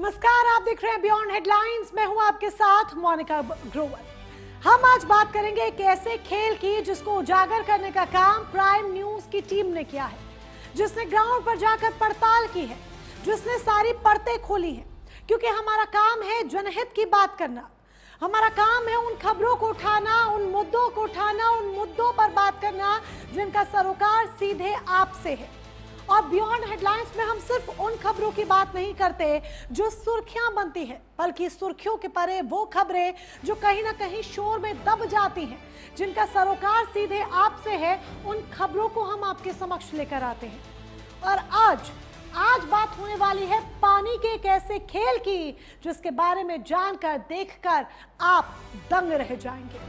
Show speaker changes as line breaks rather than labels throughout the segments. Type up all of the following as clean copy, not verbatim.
नमस्कार, आप देख रहे हैं बियॉन्ड हेडलाइंस। मैं हूं आपके साथ मोनिका ग्रोवर। हम आज बात करेंगे एक ऐसे खेल की जिसको उजागर करने का काम प्राइम न्यूज की टीम ने किया है, जिसने ग्राउंड पर जाकर पड़ताल की है, जिसने सारी परतें खोली हैं। क्योंकि हमारा काम है जनहित की बात करना, हमारा काम है उन खबरों को उठाना, उन मुद्दों को उठाना, उन मुद्दों पर बात करना जिनका सरोकार सीधे आपसे है। और बियॉन्ड हेडलाइंस में हम सिर्फ उन खबरों की बात नहीं करते जो सुर्खियां बनती हैं, बल्कि सुर्खियों के परे वो खबरें जो कहीं ना कहीं शोर में दब जाती हैं, जिनका सरोकार सीधे आपसे है। उन खबरों को हम आपके समक्ष लेकर आते हैं। और आज बात होने वाली है पानी के एक ऐसे खेल की जिसके बारे में जानकर देखकर आप दंग रह जाएंगे।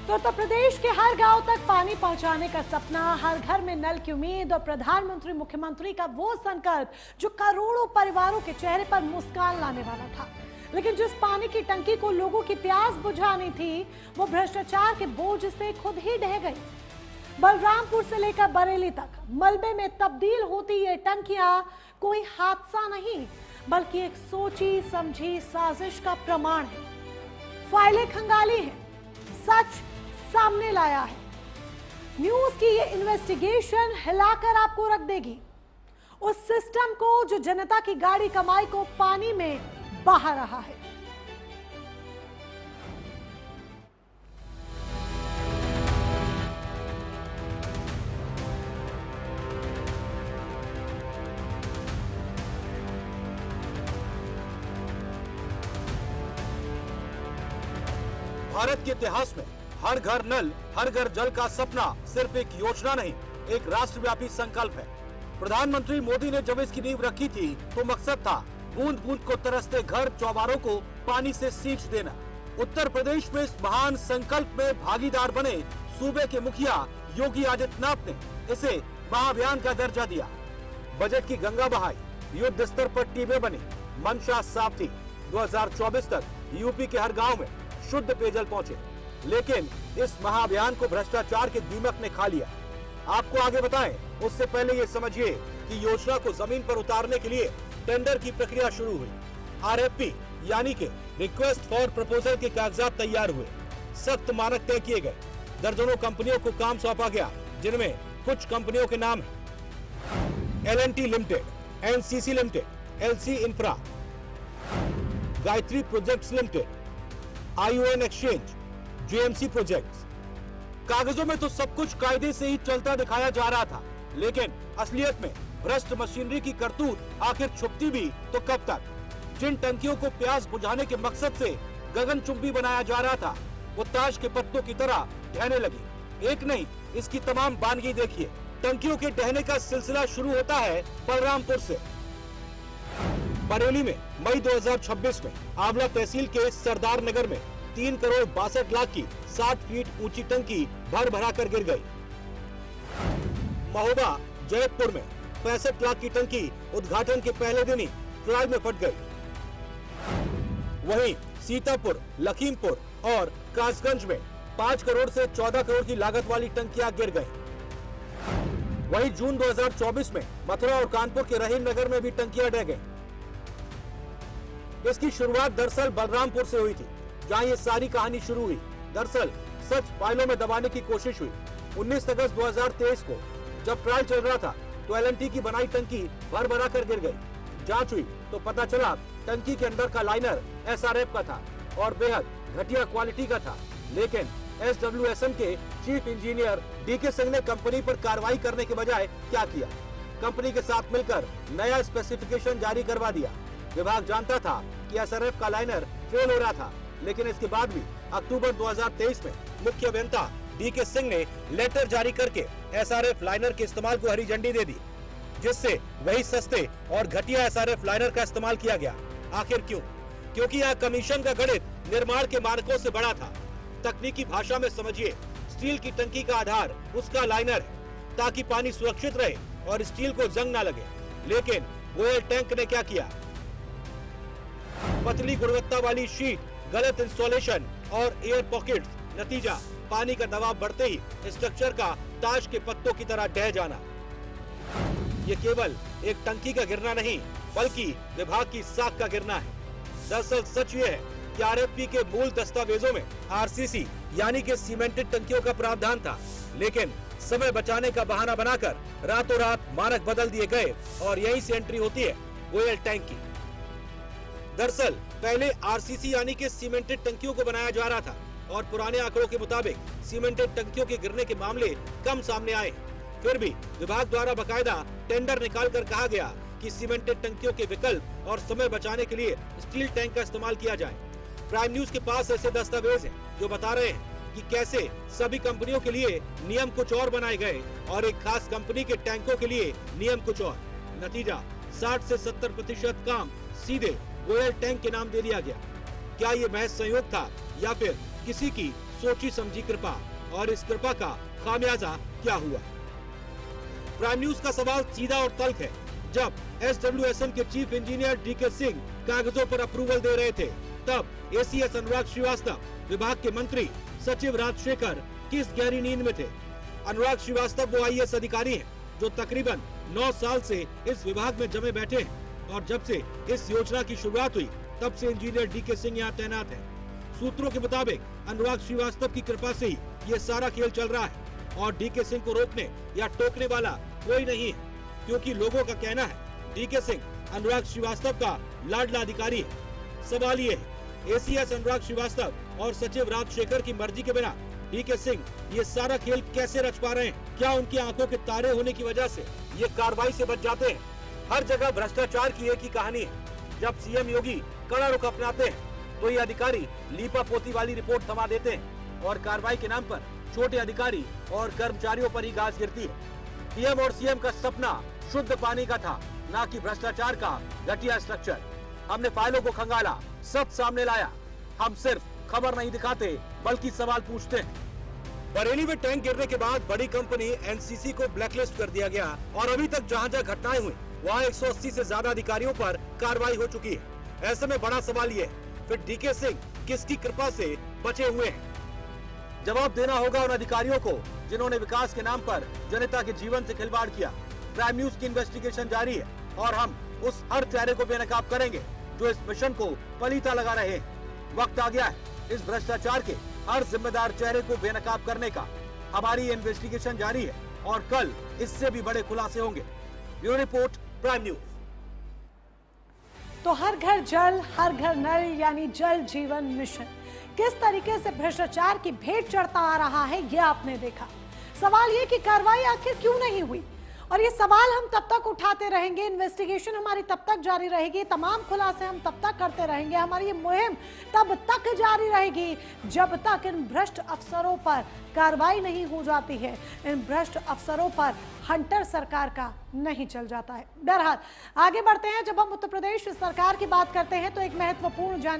तो उत्तर प्रदेश के हर गांव तक पानी पहुंचाने का सपना, हर घर में नल की उम्मीद और प्रधानमंत्री मुख्यमंत्री का वो संकल्प जो करोड़ों परिवारों के चेहरे पर मुस्कान लाने वाला था। लेकिन जिस पानी की टंकी को लोगों की प्यास बुझानी थी, वो भ्रष्टाचार के बोझ से खुद ही ढह गई। बलरामपुर से लेकर बरेली तक मलबे में तब्दील होती ये टंकियां कोई हादसा नहीं, बल्कि एक सोची समझी साजिश का प्रमाण है। फाइलें खंगाली है, सच सामने लाया है। न्यूज की ये इन्वेस्टिगेशन हिलाकर आपको रख देगी उस सिस्टम को जो जनता की गाड़ी कमाई को पानी में बहा रहा है।
भारत के इतिहास में हर घर नल, हर घर जल का सपना सिर्फ एक योजना नहीं, एक राष्ट्रव्यापी संकल्प है। प्रधानमंत्री मोदी ने जब इसकी नींव रखी थी तो मकसद था बूंद बूंद को तरसते घर चौबारों को पानी से सींच देना। उत्तर प्रदेश में इस महान संकल्प में भागीदार बने सूबे के मुखिया योगी आदित्यनाथ ने इसे महाअभियान का दर्जा दिया। बजट की गंगा बहाई, युद्ध स्तर पर टीमें बनी, मंशा साफ थी। 2024 तक यूपी के हर गाँव में शुद्ध पेयजल पहुंचे। लेकिन इस महाअभियान को भ्रष्टाचार के दीमक ने खा लिया। आपको आगे बताएं, उससे पहले ये समझिए कि योजना को जमीन पर उतारने के लिए टेंडर की प्रक्रिया शुरू हुई। आरएफपी यानी कि रिक्वेस्ट फॉर प्रपोजल के कागजात तैयार हुए, सख्त मानक तय किए गए। दर्जनों कंपनियों को काम सौंपा गया, जिनमें कुछ कंपनियों के नाम है L&T limited, NCC limited, LC infra, Gayatri projects limited, ION exchange, JMC projects. कागजों में तो सब कुछ कायदे से ही चलता दिखाया जा रहा था, लेकिन असलियत में भ्रष्ट मशीनरी की करतूत आखिर छुपती भी तो कब तक? जिन टंकियों को प्यास बुझाने के मकसद से गगनचुंबी बनाया जा रहा था, वो ताश के पत्तों की तरह ढहने लगी। एक नहीं, इसकी तमाम बानगी देखिए। टंकियों के ढहने का सिलसिला शुरू होता है बलरामपुर से। बरेली में मई 2026 में आंवला तहसील के सरदार नगर में 3 करोड़ 62 लाख की 60 फीट ऊंची टंकी भर भरा कर गिर गई। महोबा जयपुर में 65 लाख की टंकी उद्घाटन के पहले दिन ही ट्रायल में फट गई। वहीं सीतापुर, लखीमपुर और कासगंज में 5 करोड़ से 14 करोड़ की लागत वाली टंकियां गिर गई। वहीं जून 2024 में मथुरा और कानपुर के रहीम नगर में भी टंकियां ढह गई। इसकी शुरुआत दरअसल बलरामपुर से हुई थी, जहां ये सारी कहानी शुरू हुई। दरअसल सच फाइलों में दबाने की कोशिश हुई। 19 अगस्त 2023 को जब ट्रायल चल रहा था तो L&T की बनाई टंकी भर भरा कर गिर गई। जांच हुई तो पता चला टंकी के अंदर का लाइनर SRF का था और बेहद घटिया क्वालिटी का था। लेकिन SWSM के चीफ इंजीनियर DK सिंह ने कंपनी पर कार्रवाई करने के बजाय क्या किया? कंपनी के साथ मिलकर नया स्पेसिफिकेशन जारी करवा दिया। विभाग जानता था कि SRF का लाइनर फेल हो रहा था, लेकिन इसके बाद भी अक्टूबर 2023 में मुख्य अभियंता DK सिंह ने लेटर जारी करके SRF लाइनर के इस्तेमाल को हरी झंडी दे दी, जिससे वही सस्ते और घटिया SRF लाइनर का इस्तेमाल किया गया। आखिर क्यों? क्योंकि यहाँ कमीशन का गणित निर्माण के मानकों से बड़ा था। तकनीकी भाषा में समझिए, स्टील की टंकी का आधार उसका लाइनर है, ताकि पानी सुरक्षित रहे और स्टील को जंग ना लगे। लेकिन गोयल टैंक ने क्या किया? पतली गुणवत्ता वाली शीट, गलत इंस्टॉलेशन और एयर पॉकेट्स, नतीजा पानी का दबाव बढ़ते ही स्ट्रक्चर का ताश के पत्तों की तरह ढह जाना। ये केवल एक टंकी का गिरना नहीं, बल्कि विभाग की साख का गिरना है। दरअसल सच ये है कि आरएफपी के मूल दस्तावेजों में आरसीसी यानी कि सीमेंटेड टंकियों का प्रावधान था, लेकिन समय बचाने का बहाना बनाकर रातों रात मानक बदल दिए गए और यहीं से एंट्री होती है गोयल टैंक की। दरअसल पहले आरसीसी यानी कि सीमेंटेड टंकियों को बनाया जा रहा था और पुराने आंकड़ों के मुताबिक सीमेंटेड टंकियों के गिरने के मामले कम सामने आए। फिर भी विभाग द्वारा बकायदा टेंडर निकालकर कहा गया कि सीमेंटेड टंकियों के विकल्प और समय बचाने के लिए स्टील टैंक का इस्तेमाल किया जाए। प्राइम न्यूज के पास ऐसे दस्तावेज हैं जो बता रहे हैं कि कैसे सभी कंपनियों के लिए नियम कुछ और बनाए गए और एक खास कंपनी के टैंकों के लिए नियम कुछ और। नतीजा 60 से 70% काम सीधे गोयल टैंक के नाम दे दिया गया। क्या ये महज संयोग था या फिर किसी की सोची समझी कृपा, और इस कृपा का खामियाजा क्या हुआ? प्राइम न्यूज का सवाल सीधा और तल्ख है। जब एसडब्ल्यूएसएम के चीफ इंजीनियर डीके सिंह कागजों पर अप्रूवल दे रहे थे, तब एसीएस अनुराग श्रीवास्तव, विभाग के मंत्री सचिव राजशेखर किस गहरी नींद में थे? अनुराग श्रीवास्तव वो आईएएस अधिकारी हैं जो तकरीबन 9 साल से इस विभाग में जमे बैठे हैं, और जब से इस योजना की शुरुआत हुई तब से इंजीनियर डीके सिंह यहाँ तैनात है। सूत्रों के मुताबिक अनुराग श्रीवास्तव की कृपा से ही ये सारा खेल चल रहा है और डीके सिंह को रोकने या टोकने वाला कोई नहीं है, क्योंकि लोगों का कहना है डीके सिंह अनुराग श्रीवास्तव का लाडला अधिकारी है। सवाल ये है, एसीएस अनुराग श्रीवास्तव और सचिव राजशेखर की मर्जी के बिना डीके सिंह ये सारा खेल कैसे रच पा रहे हैं? क्या उनकी आंखों के तारे होने की वजह से ये कार्रवाई से बच जाते हैं? हर जगह भ्रष्टाचार की एक ही कहानी है। जब सीएम योगी कड़ा रुख अपनाते हैं तो ये अधिकारी लीपा पोती वाली रिपोर्ट थमा देते हैं और कार्रवाई के नाम पर छोटे अधिकारी और कर्मचारियों पर ही घास गिरती है। पीएम और सीएम का सपना शुद्ध पानी का था, ना कि भ्रष्टाचार का घटिया स्ट्रक्चर। हमने फाइलों को खंगाला, सब सामने लाया। हम सिर्फ खबर नहीं दिखाते बल्कि सवाल पूछते हैं। बरेली में टैंक गिरने के बाद बड़ी कंपनी एनसीसी को ब्लैकलिस्ट कर दिया गया और अभी तक जहां जहां घटनाएं हुई वहां 180 से ज्यादा अधिकारियों पर कार्रवाई हो चुकी है। ऐसे में बड़ा सवाल ये है, फिर डीके सिंह किसकी कृपा से बचे हुए हैं? जवाब देना होगा उन अधिकारियों को जिन्होंने विकास के नाम पर जनता के जीवन से खिलवाड़ किया। प्राइम न्यूज की इन्वेस्टिगेशन जारी है और हम उस हर चेहरे को बेनकाब करेंगे जो इस मिशन को पलीता लगा रहे हैं। वक्त आ गया है इस भ्रष्टाचार के हर जिम्मेदार चेहरे को बेनकाब करने का। हमारी इन्वेस्टिगेशन जारी है और कल इससे भी बड़े खुलासे होंगे। Bureau report, prime news.
तो हर घर जल, हर घर नल यानी जल जीवन मिशन किस तरीके से भ्रष्टाचार की भेंट चढ़ता आ रहा है, ये आपने देखा। सवाल ये कि कार्रवाई आखिर क्यों नहीं हुई, और ये सवाल हम तब तक उठाते रहेंगे, इन्वेस्टिगेशन हमारी तब तक जारी रहेगी, तमाम खुलासे हम तब तक करते रहेंगे, हमारी ये मुहिम तब तक जारी रहेगी जब तक इन भ्रष्ट अफसरों पर कार्रवाई नहीं हो जाती है, इन भ्रष्ट अफसरों पर हंटर सरकार का नहीं चल जाता है। बहरहाल आगे बढ़ते हैं। जब हम उत्तर प्रदेश सरकार की बात करते हैं तो एक महत्वपूर्ण जानकारी